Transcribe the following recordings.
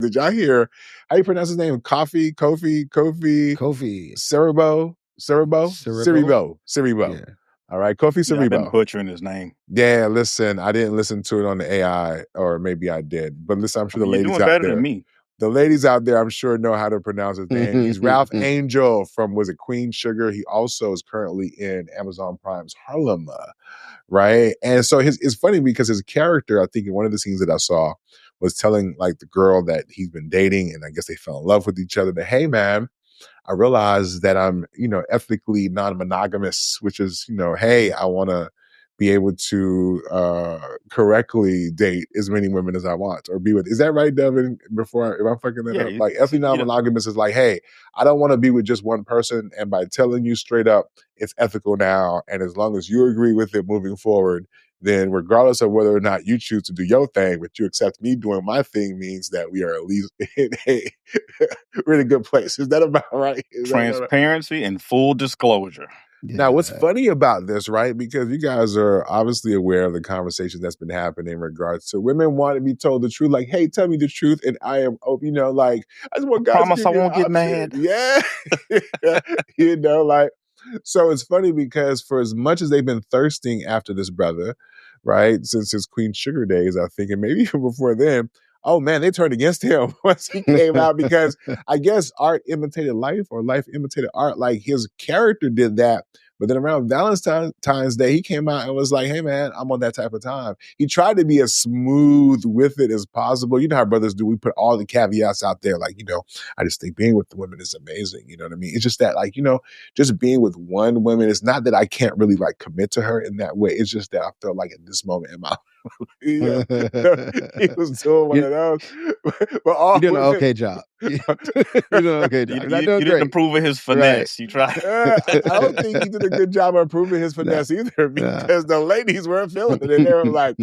Did y'all hear how you pronounce his name? Kofi Siriboe? Siriboe. Yeah. All right, Kofi Yeah, I've been Siriboe. butchering his name. Yeah, listen, I didn't listen to it on the AI, or maybe I did. But listen, I'm sure the You're ladies doing out better there, than me. the ladies out there, I'm sure know how to pronounce his name. He's Ralph Angel from, was it Queen Sugar? He also is currently in Amazon Prime's Harlem, right? And so it's funny because his character, I think in one of the scenes that I saw, was telling like the girl that he's been dating, and I guess they fell in love with each other, that, hey man, I realize that I'm, ethically non-monogamous, which is, hey, I want to be able to correctly date as many women as I want or be with. Is that right, Devin? If I'm fucking that up, like ethically non-monogamous is like, hey, I don't want to be with just one person. And by telling you straight up, it's ethical now. And as long as you agree with it moving forward, then regardless of whether or not you choose to do your thing, but you accept me doing my thing, means that we are at least in a really good place. Is that about right? Transparency and full disclosure. Yeah. Now, what's funny about this, right? Because you guys are obviously aware of the conversation that's been happening in regards to women want to be told the truth. Like, hey, tell me the truth. And I am, like, I just want guys promise to I won't get mad. Yeah. So it's funny because for as much as they've been thirsting after this brother, right, since his Queen Sugar days, I think, and maybe even before then, oh man, they turned against him once he came out because I guess art imitated life or life imitated art. Like his character did that. But then around Valentine's Day, he came out and was like, hey man, I'm on that type of time. He tried to be as smooth with it as possible. You know how brothers do. We put all the caveats out there. Like, I just think being with the women is amazing. You know what I mean? It's just that, like, just being with one woman, it's not that I can't really like commit to her in that way. It's just that I felt like at this moment in my he was doing one of those. But all you're doing an women, okay job. You're doing an okay job. You didn't approve of his finesse. Right. You tried. I don't think he did a good job of improving his finesse either, because the ladies weren't feeling it. And they were like,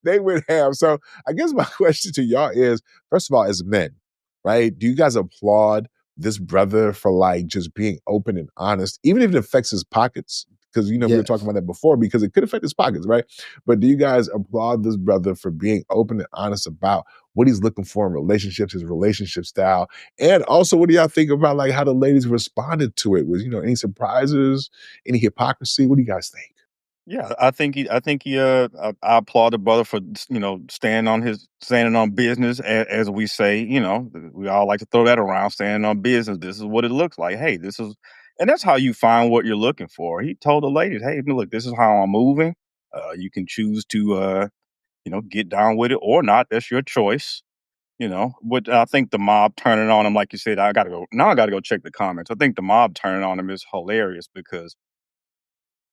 they went ham. So I guess my question to y'all is, first of all, as men, right, do you guys applaud this brother for like just being open and honest, even if it affects his pockets? Because, we were talking about that before, because it could affect his pockets, right? But do you guys applaud this brother for being open and honest about what he's looking for in relationships, his relationship style? And also, what do y'all think about like how the ladies responded to it? Was, any surprises, any hypocrisy? What do you guys think? Yeah, I applaud the brother for, standing on business, as we say. We all like to throw that around, standing on business. This is what it looks like. Hey, and that's how you find what you're looking for. He told the ladies, hey, look, this is how I'm moving. You can choose to, get down with it or not. That's your choice. But I think the mob turning on him, like you said, I got to go check the comments. I think the mob turning on him is hilarious because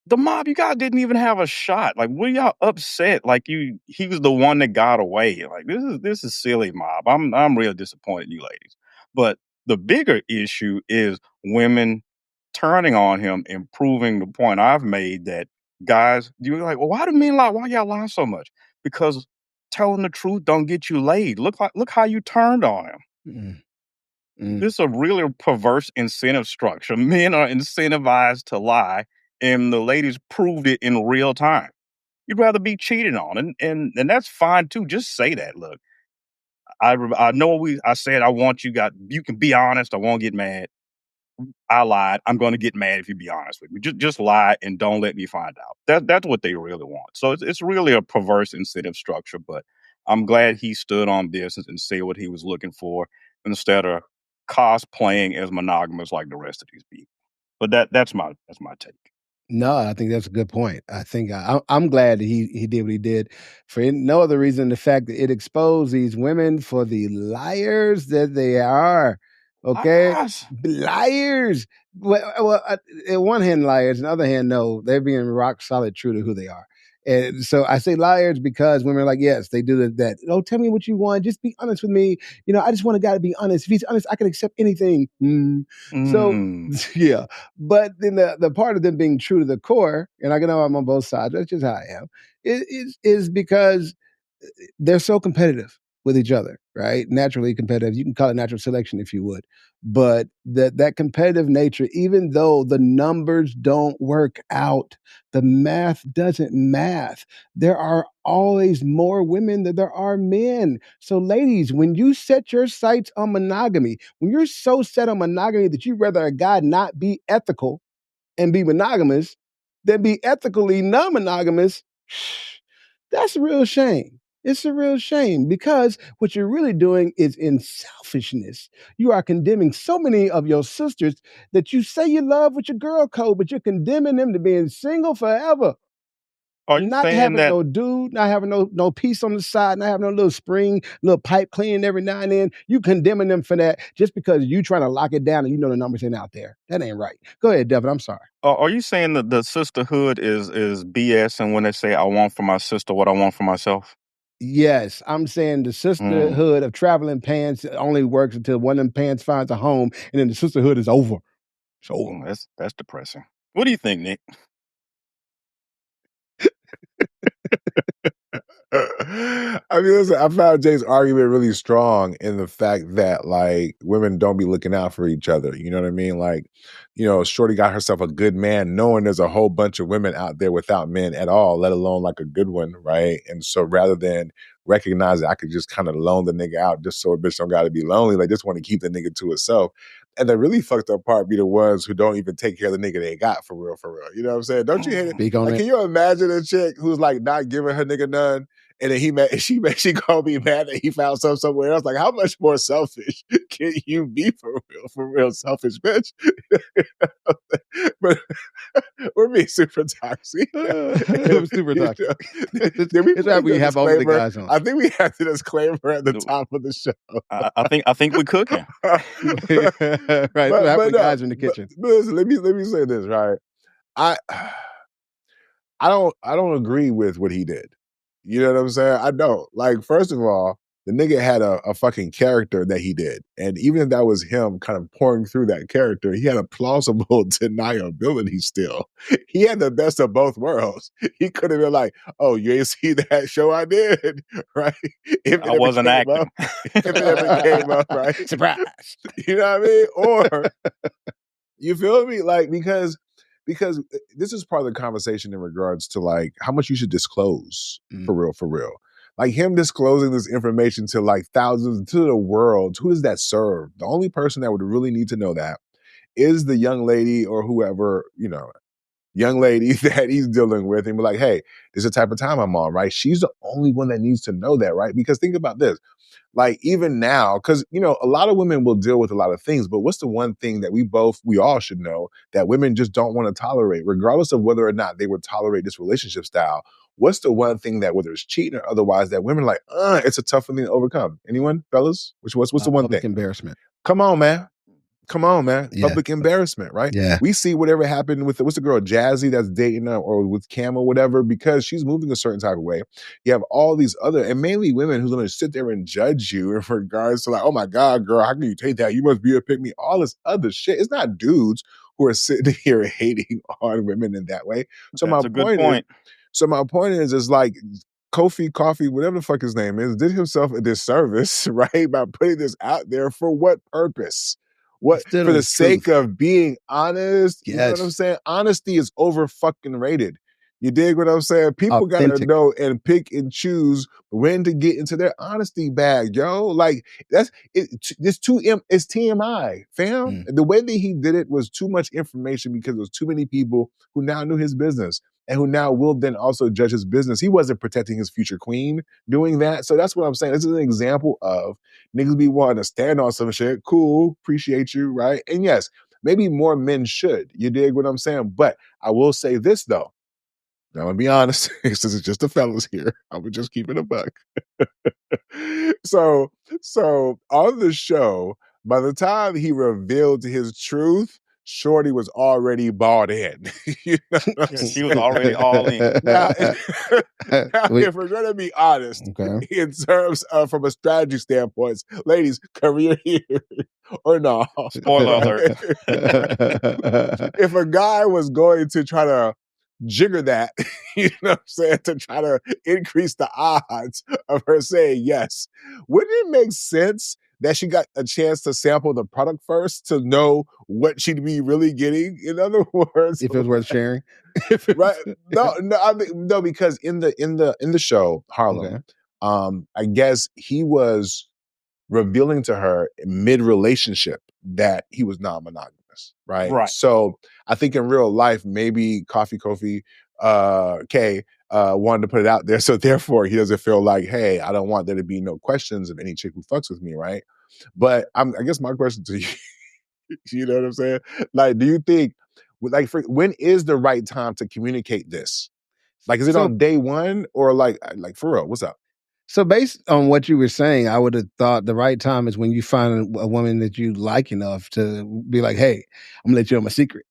the mob, you guys didn't even have a shot. Like, what are y'all upset? Like he was the one that got away. Like, this is silly, mob. I'm real disappointed in you ladies. But the bigger issue is women turning on him and proving the point I've made that guys, you're like, well, why do men lie? Why y'all lie so much? Because telling the truth don't get you laid. Look how you turned on him. This is a really perverse incentive structure. Men are incentivized to lie, and the ladies proved it in real time. You'd rather be cheated on, and that's fine too. Just say that. Look, I know I said I want you can be honest. I won't get mad. I lied. I'm going to get mad if you be honest with me. Just lie and don't let me find out. That's what they really want. So it's really a perverse incentive structure. But I'm glad he stood on business and said what he was looking for instead of cosplaying as monogamous like the rest of these people. But that's my take. No, I think that's a good point. I think I'm glad that he did what he did for no other reason than the fact that it exposed these women for the liars that they are. Okay, liars. Well, on one hand, liars. On the other hand, no, they're being rock solid true to who they are. And so I say liars because women are like, yes, they do that. Oh, tell me what you want. Just be honest with me. I just want a guy to be honest. If he's honest, I can accept anything. So, yeah. But then the part of them being true to the core, and I know I'm on both sides, that's just how I am, is because they're so competitive. with each other, right? Naturally competitive. You can call it natural selection if you would. But that competitive nature, even though the numbers don't work out, the math doesn't math. There are always more women than there are men. So ladies, when you set your sights on monogamy, when you're so set on monogamy that you'd rather a guy not be ethical and be monogamous than be ethically non-monogamous, that's a real shame. It's a real shame because what you're really doing is in selfishness. You are condemning so many of your sisters that you say you love with your girl code, but you're condemning them to being single forever. Are you Not saying having that? no dude, not having no piece on the side, not having no little spring, little pipe cleaning every now and then. You condemning them for that just because you trying to lock it down and you know the numbers ain't out there. That ain't right. Go ahead, Devin. I'm sorry. Are you saying that the sisterhood is BS, and when they say I want for my sister what I want for myself? Yes, I'm saying the sisterhood of traveling pants only works until one of them pants finds a home, and then the sisterhood is over. It's over. That's depressing. What do you think, Nick? I mean, listen, I found Jay's argument really strong in the fact that, like, women don't be looking out for each other. You know what I mean? Like, you know, Shorty got herself a good man, knowing there's a whole bunch of women out there without men at all, let alone like a good one, right? And so rather than recognize that I could just kind of loan the nigga out just so a bitch don't gotta be lonely, like, just want to keep the nigga to herself. And the really fucked up part be the ones who don't even take care of the nigga they got for real, for real. You know what I'm saying? Don't you hate it? Speak on Like, it. can you imagine a chick who's like not giving her nigga none? And then she gonna be mad that he found somewhere else. Like, how much more selfish can you be for real selfish bitch? But we're being super toxic. Super toxic. Did we It's put right we the have all the disclaimer? guys on. I think we have the disclaimer at the top of the show. I think we're cooking. Right, so have the guys in the kitchen. But listen, let me say this, right? I don't agree with what he did. You know what I'm saying? I don't. Like, first of all, the nigga had a fucking character that he did. And even if that was him kind of pouring through that character, he had a plausible deniability still. He had the best of both worlds. He could have been like, oh, you ain't see that show I did, right? If it I wasn't acting. If it ever came up, right? Surprise. You know what I mean? Or, you feel me? Like, because this is part of the conversation in regards to like how much you should disclose for real. Like him disclosing this information to like thousands, to the world, who does that serve? The only person that would really need to know that is the young lady or whoever, you know, young lady that he's dealing with, and be like, hey, this is the type of time I'm on, right? She's the only one that needs to know that, right? Because think about this. Like even now, because you know, a lot of women will deal with a lot of things, but what's the one thing that we all should know that women just don't want to tolerate, regardless of whether or not they would tolerate this relationship style? What's the one thing that, whether it's cheating or otherwise, that women are like, it's a tough thing to overcome? Anyone, fellas? What's the one public thing? Embarrassment. Come on, man. Yeah. Public embarrassment, right? Yeah. We see whatever happened with what's the girl Jazzy that's dating or with Cam or whatever, because she's moving a certain type of way. You have all these other, and mainly women, who's going to sit there and judge you in regards to like, oh my God, girl, how can you take that? You must be a pick me. All this other shit. It's not dudes who are sitting here hating on women in that way. So That's a good point. My point is like, Kofi, whatever the fuck his name is, did himself a disservice, right? By putting this out there for what purpose? What, for the sake of being honest? Yes. You know what I'm saying? Honesty is over fucking rated. You dig what I'm saying? People gotta know and pick and choose when to get into their honesty bag, yo. Like it's TMI, fam. The way that he did it was too much information because there was too many people who now knew his business and who now will then also judge his business. He wasn't protecting his future queen doing that. So that's what I'm saying. This is an example of niggas be wanting to stand on some shit. Cool, appreciate you, right? And yes, maybe more men should. You dig what I'm saying? But I will say this though. Now, I'm gonna be honest, since it's just the fellas here, I would just keep it a buck. So on the show, by the time he revealed his truth, Shorty was already bought in. You know she was already all in. Now, if we're gonna be honest, in terms of from a strategy standpoint, ladies, cover your ears or no. Spoiler alert. If a guy was going to try to jigger that, you know what I'm saying, to try to increase the odds of her saying yes. Wouldn't it make sense that she got a chance to sample the product first to know what she'd be really getting? In other words, if it was worth sharing, right? No, I mean, no, because in the show Harlem, I guess he was revealing to her mid-relationship that he was non-monogamous, right? Right. So I think in real life, maybe Kofi K wanted to put it out there, so therefore he doesn't feel like, hey, I don't want there to be no questions of any chick who fucks with me, right? But I guess my question to you, you know what I'm saying? Like, do you think, like, when is the right time to communicate this? Like, is it on day one or like for real? What's up? So based on what you were saying, I would have thought the right time is when you find a woman that you like enough to be like, hey, I'm gonna let you know my secret.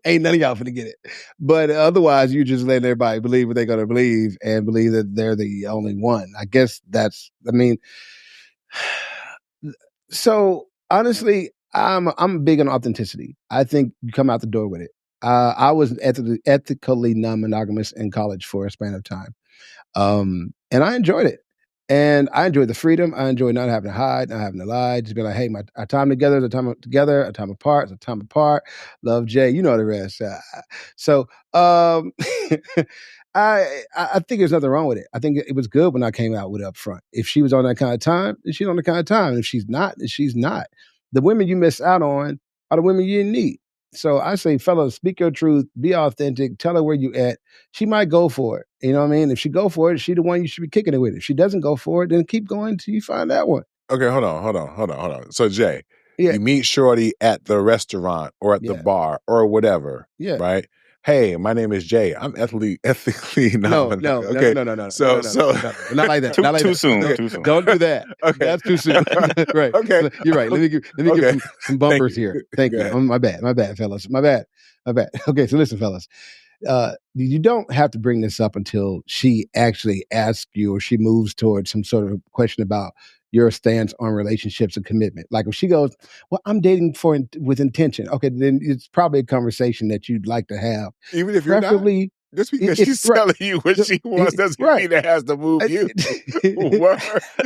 Ain't none of y'all finna get it. But otherwise, you just letting everybody believe what they're gonna believe and believe that they're the only one. I guess so honestly, I'm big on authenticity. I think you come out the door with it. I was ethically non-monogamous in college for a span of time. And I enjoyed it. And I enjoyed the freedom. I enjoyed not having to hide, not having to lie. Just be like, hey, our time together is a time together, a time apart is a time apart. Love Jay, you know the rest. So I think there's nothing wrong with it. I think it was good when I came out with it up front. If she was on that kind of time, then she's on the kind of time. If she's not, then she's not. The women you miss out on are the women you didn't need. So I say, fellas, speak your truth, be authentic, tell her where you at. She might go for it. You know what I mean? If she go for it, she the one you should be kicking it with. If she doesn't go for it, then keep going till you find that one. Okay, hold on. So Jay, you meet Shorty at the restaurant or at the bar or whatever, right? Hey, my name is Jay. I'm ethically no. Okay. No. So not like that. Not like too that. soon. Okay. Too soon. Don't do that. Okay. That's too soon. Right. Okay. You're right. Let me give some bumpers here. Thank you. My bad, fellas. My bad. Okay, so listen, fellas. You don't have to bring this up until she actually asks you or she moves towards some sort of question about your stance on relationships and commitment. Like if she goes, well, I'm dating with intention. Okay, then it's probably a conversation that you'd like to have. Even if you're not? Just because she's telling you what she wants doesn't mean it has to move you.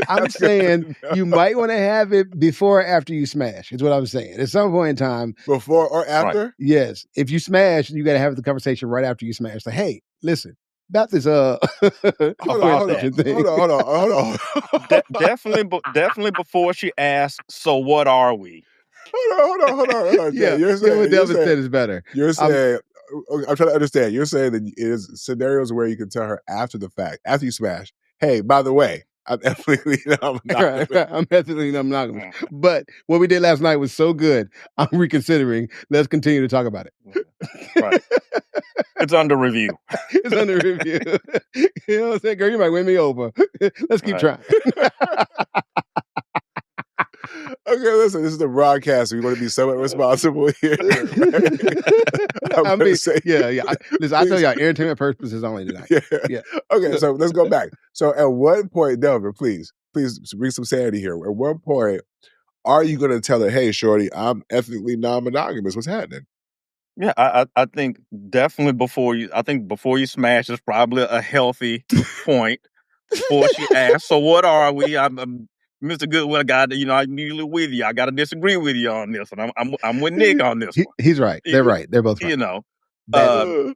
I'm saying you might want to have it before or after you smash, is what I'm saying. At some point in time. Before or after? Right. Yes. If you smash, you got to have the conversation right after you smash. Like, hey, listen, about this hold on. Definitely before she asks, so what are we? Hold on. Yeah, you're saying, what Delvin said is better. You're saying, I'm trying to understand. You're saying that it is scenarios where you can tell her after the fact, after you smash, hey, by the way, I'm ethically non-monogamous. Right. I'm ethically non-monogamous. But what we did last night was so good, I'm reconsidering. Let's continue to talk about it. Right. It's under review. It's under review. You know what I'm saying? Girl, you might win me over. Let's keep trying. Okay, listen, this is the broadcast. We want to be somewhat responsible here. Listen, I tell y'all, entertainment purposes only tonight. Yeah. Okay, so let's go back. So at what point, Delvin, please bring some sanity here. At what point are you going to tell her, hey, shorty, I'm ethically non-monogamous? What's happening? Yeah, I think definitely before you smash is probably a healthy point. Before she asks, so what are we? I'm Mr. Goodwin, I'm usually with you. I got to disagree with you on this one. I'm with Nick on this one. He's right. They're right. They're both right. You know, I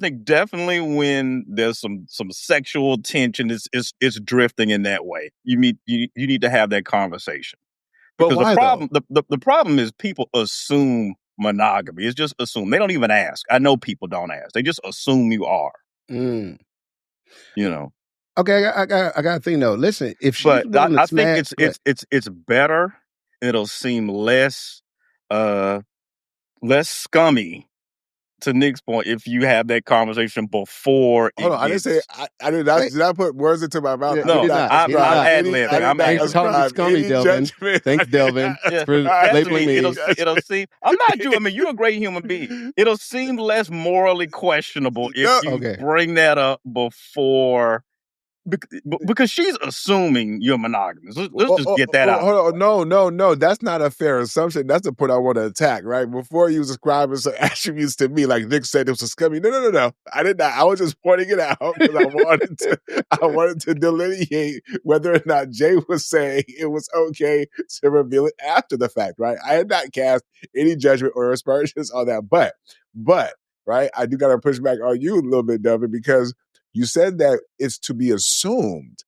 think definitely when there's some sexual tension, it's drifting in that way. You need to have that conversation. Because the problem is people assume monogamy. It's just assume. They don't even ask. I know people don't ask. They just assume you are. Mm. You know. Okay, I got a thing though. Listen, if she's willing to think it's better. It'll seem less scummy. To Nick's point, if you have that conversation before, hold on, I didn't say I did not put words into my mouth. Yeah, no, I'm ad-libbing. I'm talking scummy, Delvin. Thanks, Delvin, for labeling me. It'll seem. I'm not you. I mean, you're a great human being. It'll seem less morally questionable if you bring that up before Because she's assuming you're monogamous. Let's just get that out. Hold on. No. That's not a fair assumption. That's the point I want to attack, right? Before you was ascribing some attributes to me, like Nick said it was a scummy. No. I did not. I was just pointing it out because I wanted to delineate whether or not Jay was saying it was okay to reveal it after the fact, right? I had not cast any judgment or aspersions on that. But, right, I do got to push back on you a little bit, Devin, because you said that it's to be assumed,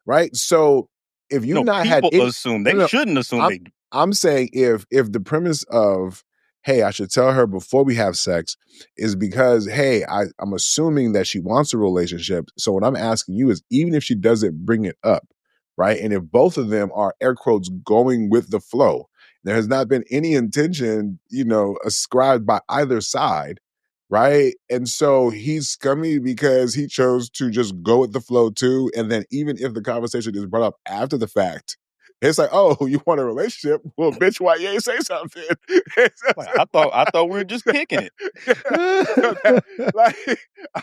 right? So if you not had people assume they shouldn't assume. I'm saying if the premise of, hey, I should tell her before we have sex is because, hey, I'm assuming that she wants a relationship. So what I'm asking you is, even if she doesn't bring it up, right? And if both of them are air quotes going with the flow, there has not been any intention, ascribed by either side. Right. And so he's scummy because he chose to just go with the flow too. And then even if the conversation is brought up after the fact, it's like, oh, you want a relationship? Well, bitch, why you ain't say something? I thought we were just kicking it.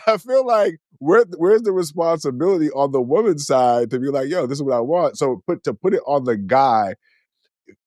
I feel like where's the responsibility on the woman's side to be like, yo, this is what I want. So to put it on the guy.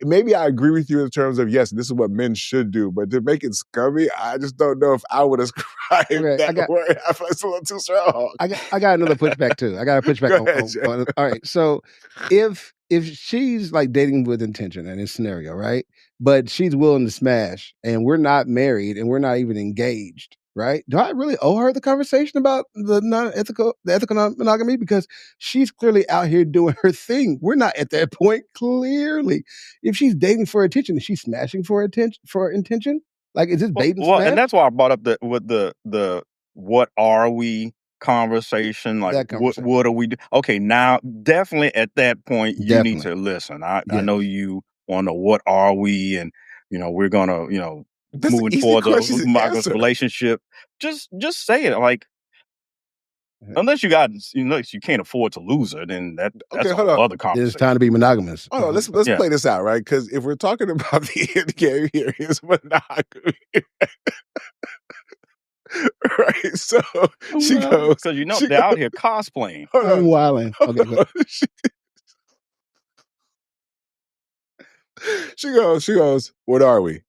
Maybe I agree with you in terms of, yes, this is what men should do, but to make it scummy, I just don't know if I would ascribe that word. I feel it's a little too strong. I got another pushback too. I got a pushback on all right. So if she's like dating with intention in this scenario, right? But she's willing to smash and we're not married and we're not even engaged, right? Do I really owe her the conversation about the ethical non-monogamy? Because she's clearly out here doing her thing. We're not at that point, clearly. If she's dating for attention, is she smashing for intention? Like, is this bait and smash? And that's why I brought up the what are we conversation. Like, what do we do? Okay, now definitely at that point you need to listen. I know you want to know what are we, and we're gonna moving towards a monogamous relationship. Just say it. Like, unless you can't afford to lose her, then that's other conversation. It's time to be monogamous. Oh, let's play this out, right? Because if we're talking about the end game here, is monogamy. Right, so she goes because they're out here cosplaying. I'm wilding. Okay, go. She goes. What are we?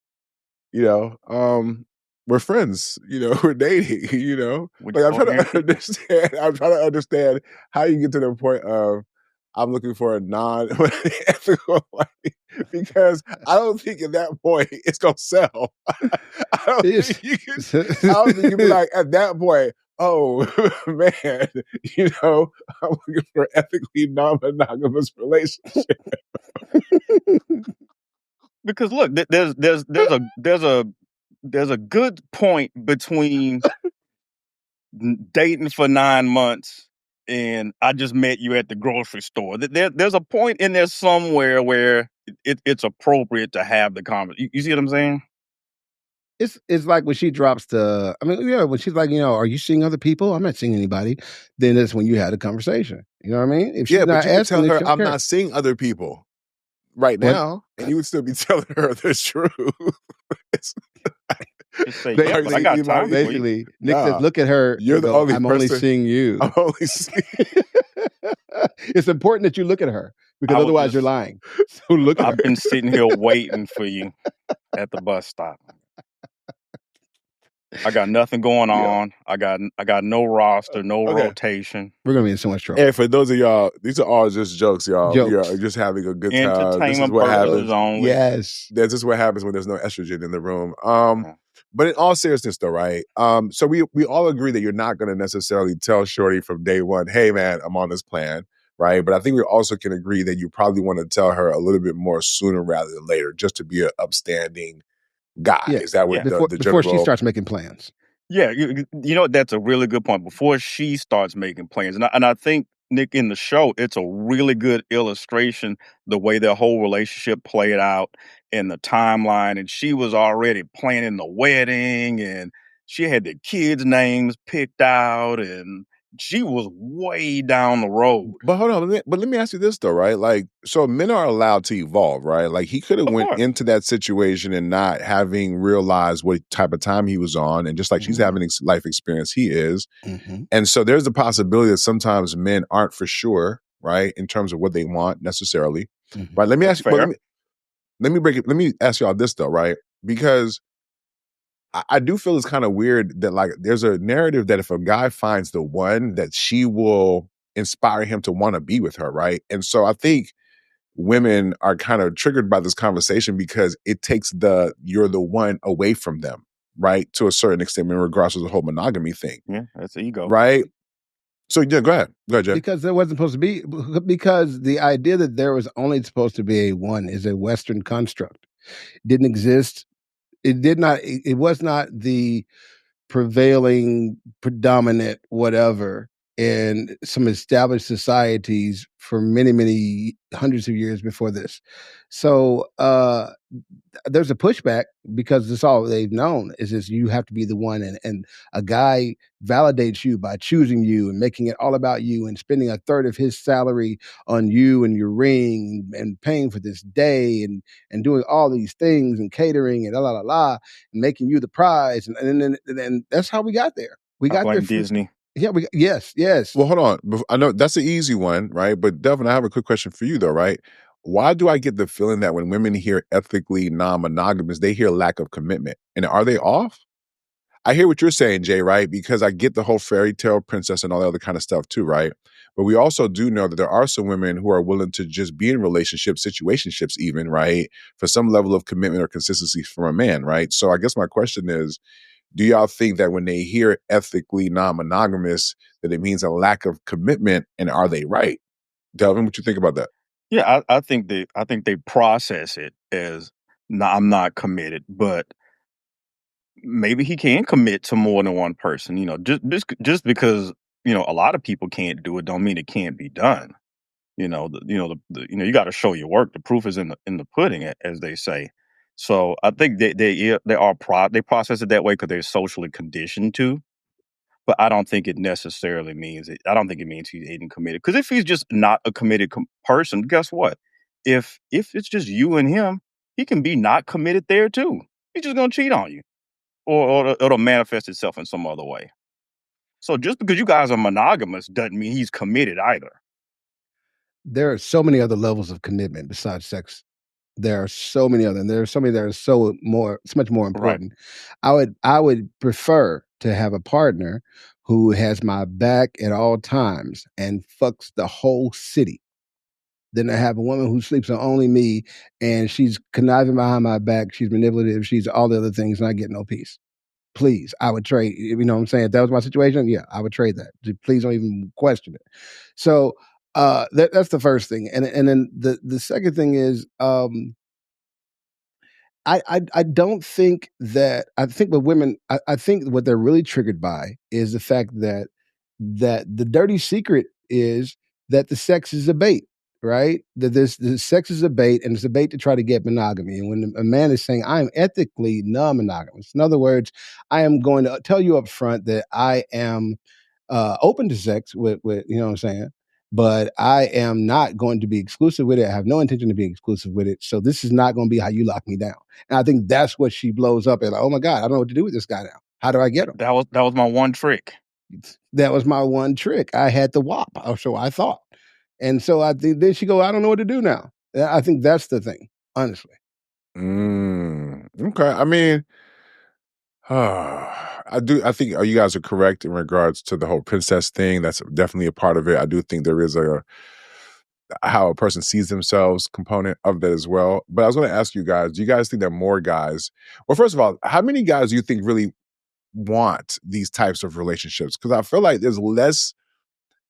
We're friends. We're dating. Like I'm trying to understand how you get to the point of I'm looking for a non-ethical wife, because I don't think at that point it's gonna sell. I don't think you can be like at that point, oh man, I'm looking for an ethically non-monogamous relationship. Because look, there's a good point between dating for 9 months and I just met you at the grocery store. There's a point in there somewhere where it's appropriate to have the conversation. You see what I'm saying? It's like when she drops when she's like, are you seeing other people? I'm not seeing anybody. Then that's when you had a conversation. You know what I mean? If she's but you can tell her I'm not seeing other people right now, and you would still be telling her the truth. Just say, I got time. Basically, Nick says, "Look at her. You're the only I'm only seeing you. I'm only seeing." It's important that you look at her because otherwise you're lying. So look. I've been sitting here waiting for you at the bus stop. I got nothing going on. I got no roster, no rotation. We're gonna be in so much trouble. And for those of y'all, these are all just jokes, y'all. We are just having a good time. This is what happens. Only. Yes, this is what happens when there's no estrogen in the room. But in all seriousness, though, right? So we all agree that you're not going to necessarily tell Shorty from day one, "Hey, man, I'm on this plan." Right? But I think we also can agree that you probably want to tell her a little bit more sooner rather than later, just to be an upstanding guy. Is that what before she starts making plans? Yeah, that's a really good point. Before she starts making plans, and I think, Nick, in the show, it's a really good illustration the way their whole relationship played out in the timeline. And she was already planning the wedding, and she had the kids' names picked out, and she was way down the road. But hold on, let me ask you this though, right? Like, so men are allowed to evolve, right? Like he could have Of went course. into that situation and not having realized what type of time he was on, and just like she's having life experience, he is. And so there's the possibility that sometimes men aren't for sure, right, in terms of what they want necessarily. Right? Let me ask you. Well, let me break it. Let me ask y'all this though, right? Because I do feel it's kind of weird that like there's a narrative that if a guy finds the one, that she will inspire him to want to be with her, right? And so I think women are kind of triggered by this conversation because it takes the you're the one away from them, right? To a certain extent in regards to the whole monogamy thing. Yeah, that's ego. Right? So yeah, go ahead. Go ahead, Jay. Because there wasn't supposed to be, because the idea that there was only supposed to be a one is a Western construct. It didn't exist. It was not the prevailing, predominant whatever in some established societies for many, many hundreds of years before this. So there's a pushback because that's all they've known is just you have to be the one, and a guy validates you by choosing you and making it all about you and spending a third of his salary on you and your ring and paying for this day and doing all these things and catering and and making you the prize, and that's how we got there. We got there. Disney. Yeah, yes. Well, hold on. I know that's an easy one, right? But Devin, I have a quick question for you though, right? Why do I get the feeling that when women hear ethically non-monogamous, they hear lack of commitment? And are they off? I hear what you're saying, Jay, right? Because I get the whole fairy tale princess and all that other kind of stuff too, right? But we also do know that there are some women who are willing to just be in relationships, situationships even, right? For some level of commitment or consistency from a man, right? So I guess my question is, do y'all think that when they hear ethically non-monogamous, that it means a lack of commitment, and are they right? Delvin, what you think about that? Yeah, I think they process it as, no, I'm not committed, but maybe he can commit to more than one person. You know, just because a lot of people can't do it, don't mean it can't be done. You got to show your work. The proof is in the pudding, as they say. So I think they process it that way because they're socially conditioned to. But I don't think it necessarily means it. I don't think it means he isn't committed. Because if he's just not a committed person, guess what? If it's just you and him, he can be not committed there too. He's just gonna cheat on you, or it'll manifest itself in some other way. So just because you guys are monogamous doesn't mean he's committed either. There are so many other levels of commitment besides sex. There are so many other, and there are so many that are so much more important. Right. I would prefer to have a partner who has my back at all times and fucks the whole city than to have a woman who sleeps on only me and she's conniving behind my back, she's manipulative, she's all the other things, and I get no peace. Please, I would trade. You know what I'm saying? If that was my situation, yeah, I would trade that. Please don't even question it. So that's the first thing, and then the second thing is, I don't think that, I think with women, I think what they're really triggered by is the fact that the dirty secret is that the sex is a bait, right? That the sex is a bait, and it's a bait to try to get monogamy. And when a man is saying, I'm ethically non-monogamous, in other words, I am going to tell you up front that I am open to sex with, you know what I'm saying? But I am not going to be exclusive with it. I have no intention to be exclusive with it. So this is not going to be how you lock me down. And I think that's what she blows up at. Like, oh my God, I don't know what to do with this guy now. How do I get him? That was my one trick. That was my one trick. I had the WAP, or so I thought. And so I think then she go, I don't know what to do now. I think that's the thing, honestly. Okay. I mean, I think you guys are correct in regards to the whole princess thing. That's definitely a part of it. I do think there is a how a person sees themselves component of that as well. But I was going to ask you guys, do you guys think that more guys, well, first of all, how many guys do you think really want these types of relationships? Because I feel like there's less,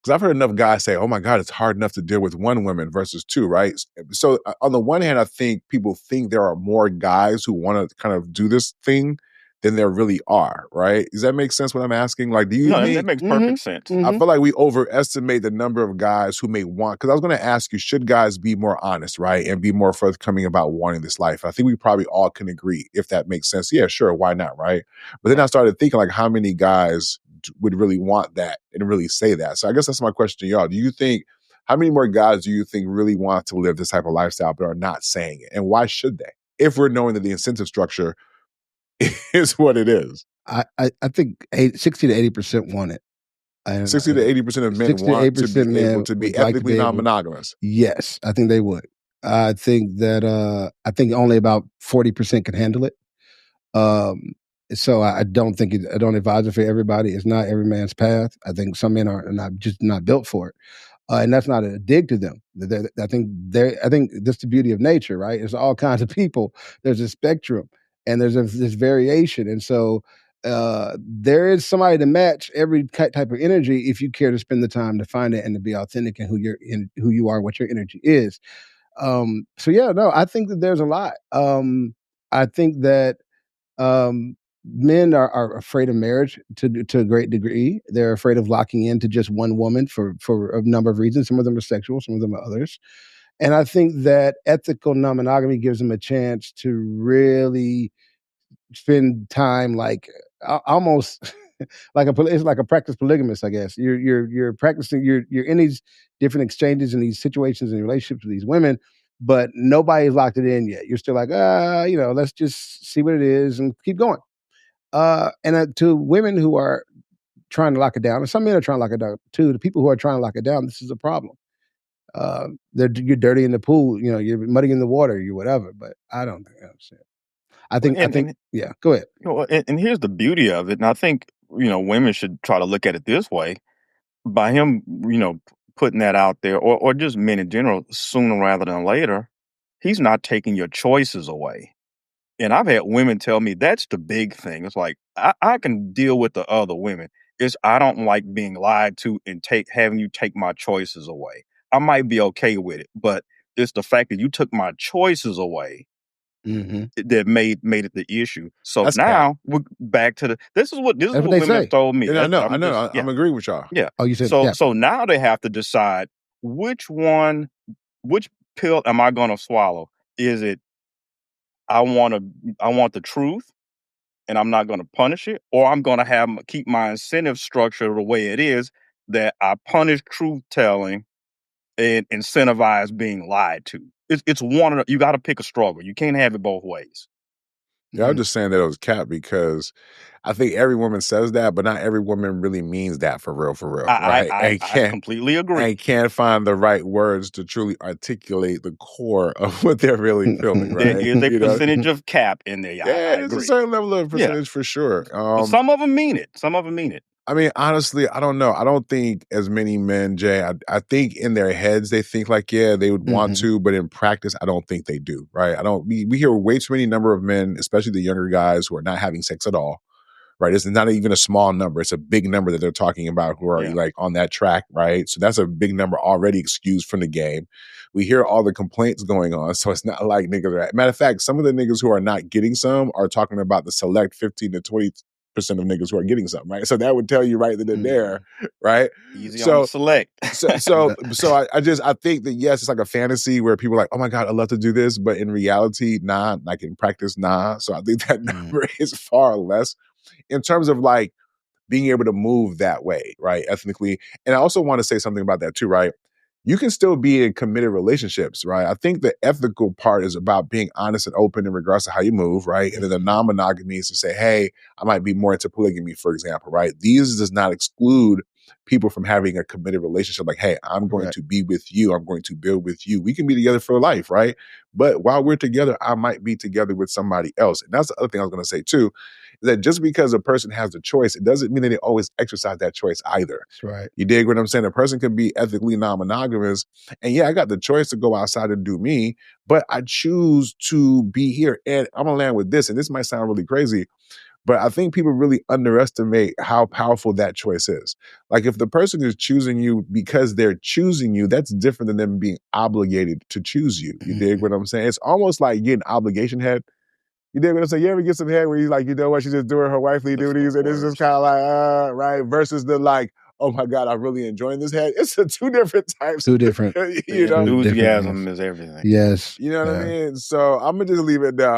because I've heard enough guys say, oh my God, it's hard enough to deal with one woman versus two, right? So on the one hand, I think people think there are more guys who want to kind of do this thing than there really are, right? Does that make sense what I'm asking? Like, do you think that makes perfect sense? I feel like we overestimate the number of guys who may want, because I was going to ask you, should guys be more honest, right? And be more forthcoming about wanting this life? I think we probably all can agree, if that makes sense. Yeah, sure, why not, right? But then I started thinking, like, how many guys would really want that and really say that. So I guess that's my question to y'all. Do you think, how many more guys do you think really want to live this type of lifestyle but are not saying it? And why should they? If we're knowing that the incentive structure is what it is. I think 60 to 80% want it. 60 to 80% of men want to be able to be ethically non-monogamous. Yes, I think they would. I think that only about 40% can handle it. So I don't advise it for everybody. It's not every man's path. I think some men are not built for it. And that's not a dig to them. I think that's the beauty of nature, right? There's all kinds of people. There's a spectrum, and there's this variation, and so there is somebody to match every type of energy if you care to spend the time to find it and to be authentic in who you are, what your energy is. So yeah, no, I think that there's a lot. I think that men are afraid of marriage to a great degree. They're afraid of locking into just one woman for a number of reasons. Some of them are sexual, some of them are others. And I think that ethical non-monogamy gives them a chance to really spend time like almost it's like a practice polygamist, I guess. You're practicing, you're in these different exchanges and these situations and relationships with these women, but nobody's locked it in yet. You're still like, let's just see what it is and keep going. And to women who are trying to lock it down, and some men are trying to lock it down too, the people who are trying to lock it down, this is a problem. You're dirty in the pool, you're muddy in the water, you whatever, but I don't think that's it. I think, yeah, go ahead. And here's the beauty of it. And I think, women should try to look at it this way. By him, putting that out there, or just men in general, sooner rather than later, he's not taking your choices away. And I've had women tell me that's the big thing. It's like, I can deal with the other women. It's I don't like being lied to and having you take my choices away. I might be okay with it, but it's the fact that you took my choices away that made it the issue. So That's now we're back to this is what women have told me. Yeah, I know. I'm agreeing with y'all. Yeah. Oh, you said so now they have to decide which pill am I going to swallow? Is it I want the truth and I'm not going to punish it, or I'm going to keep my incentive structure the way it is, that I punish truth telling and incentivize being lied to. It's one you got to pick a struggle. You can't have it both ways. Yeah, I'm just saying that it was cap because I think every woman says that, but not every woman really means that for real, right? I completely agree. And can't find the right words to truly articulate the core of what they're really feeling, right? There is a percentage of cap in there. Yeah, there's a certain level of percentage for sure. But some of them mean it. I mean, honestly, I don't know. I don't think as many men, Jay, I think in their heads they think like, yeah, they would want to, but in practice, I don't think they do, right? We hear way too many number of men, especially the younger guys who are not having sex at all, right? It's not even a small number. It's a big number that they're talking about who are like on that track, right? So that's a big number already excused from the game. We hear all the complaints going on. So it's not like niggas are, matter of fact, some of the niggas who are not getting some are talking about the select 15 to 20% of niggas who are getting something, right? So that would tell you right that they're there, right? Easy on select. so I think that yes, it's like a fantasy where people are like, oh my God, I'd love to do this, but in reality, nah, like in practice, nah. So I think that number is far less in terms of like being able to move that way, right? Ethnically. And I also want to say something about that too, right? You can still be in committed relationships, right? I think the ethical part is about being honest and open in regards to how you move, right? And then the non-monogamy is to say, hey, I might be more into polygamy, for example, right? These does not exclude people from having a committed relationship. Like, hey, I'm going to be with you. I'm going to build with you. We can be together for life, right? But while we're together, I might be together with somebody else. And that's the other thing I was going to say too, is that just because a person has the choice, it doesn't mean that they always exercise that choice either. That's right. You dig what I'm saying? A person can be ethically non-monogamous, and yeah, I got the choice to go outside and do me, but I choose to be here. And I'm gonna land with this, and this might sound really crazy, but I think people really underestimate how powerful that choice is. Like if the person is choosing you because they're choosing you, that's different than them being obligated to choose you. You dig what I'm saying? It's almost like getting obligation head. You dig what I'm saying? You ever get some head where you're like, you know what, she's just doing her wifely duties, and it's just kind of like, right? Versus the like, oh my God, I'm really enjoying this head. It's two different types. Two different. Enthusiasm is everything. Yes. You know what I mean? So I'm going to just leave it there.